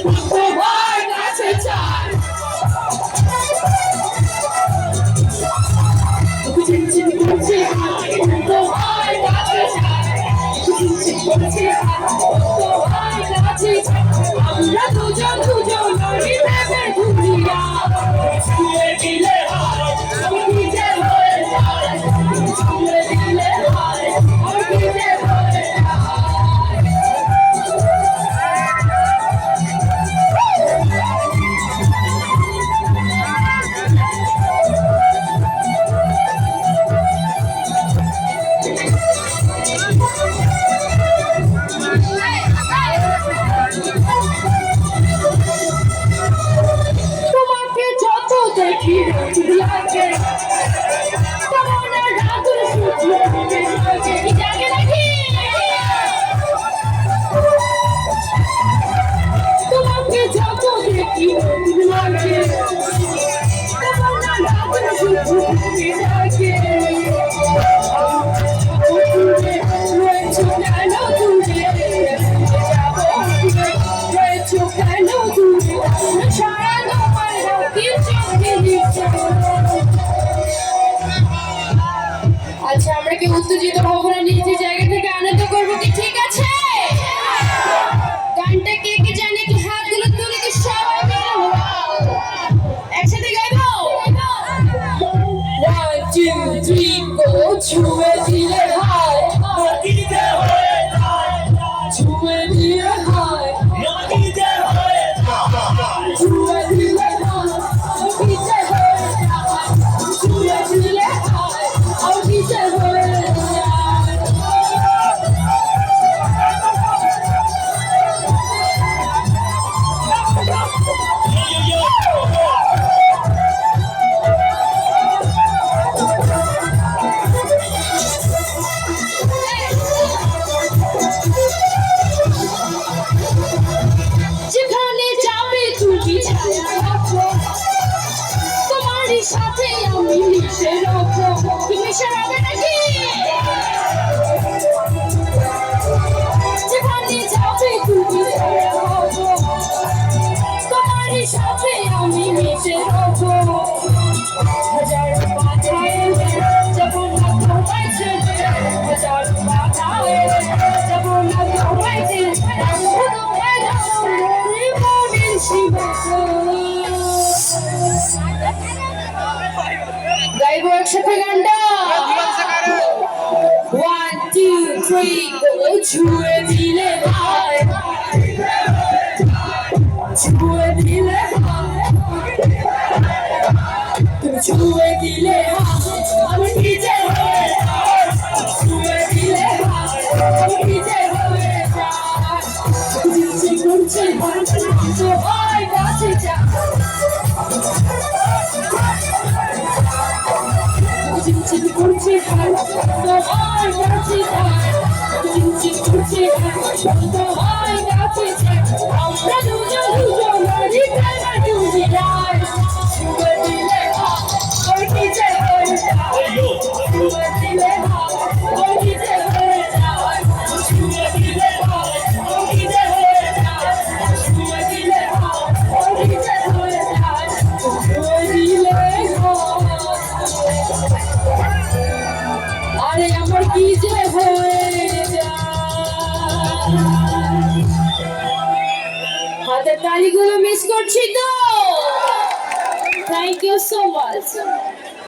তোমার কাছে চাই চিনচিন করছে তোমার কাছে চাই চিনচিন করছে তোমার কাছে চাই আমরা দুজন দুজনারই প্রেমে দুনিয়া ছুঁয়ে দিলে হয় আমি নিজে হয়ে যাই ছুঁয়ে দিলে হয় আমি নিজে হয়ে যাই তোমাকে যত দেখি লাগে তোমার রাতের সূর্য লাগে জাগে নাকি তোমাকে যত দেখি লাগে তোমার রাতের সূর্য লাগে রয়েছো কেন দূরে যাবো রয়েছো কেন দূরে সারা তোমার রাতে চোখে দিচ্ছ আচ্ছা আমরা কি উত্তেজিত হব না নিজের জায়গা থেকে আনন্দ করবো কি ঠিক আছে গানটা কে কে জানে কি হাতগুলো তুলে কি সবাই মিলে একসাথে গাইবো 1 2 3 গো ছুঁয়ে দিলে হয় নদীতে হয়ে যায় ছুঁয়ে দিলে হয় নদীতে হয়ে যায় ছুঁয়ে দিলে হয় নিচে হয়ে যায় ছুঁয়ে দিলে হয় আর নিচে হয়ে যায় যেখানে যাবে তুমি ছায়া রাখো তোমারই সাথে আমি মিশে রাখো তুমি মিশে রাখবে নাকি যেখানে যাবে তুমি ছায়া রাখো তোমারই সাথে আমি মিশে রাখো হাজার বাধায় যাব না তোমায় ছেড়ে হাজার বাধায় যাব না তোমায় ছেড়ে গাইবো একসাথে গানটা 1 2 3 গো ছুঁয়ে দিলে হয় ছুঁয়ে দিলে হয় তুমি ছুঁয়ে দিলে হয় আমি নিজে হয়ে যাই ছুঁয়ে দিলে হয় আমি নিজে হয়ে যাই চিনচিন করছে তোমার কাছে চাই চিনচিন করছে তোমার কাছে চাই চিনচিন করছে তোমার কাছে চাই আমরা দুজন দুজনারই প্রেমে দুনিয়ায় ছুঁয়ে দিলে হয় ওই নিচে হয়ে যায় ছুঁয়ে দিলে হয় ওই নিচে হয়ে যায় ছুঁয়ে দিলে হয় ওই নিচে হয়ে যায় ছুঁয়ে দিলে হয় ওই নিচে হয়ে যায় ছুঁয়ে দিলে আরে আমার কি যে হয়ে যায় হাতের তালিগুলো মিস করছি তো থ্যাংক ইউ সো মাচ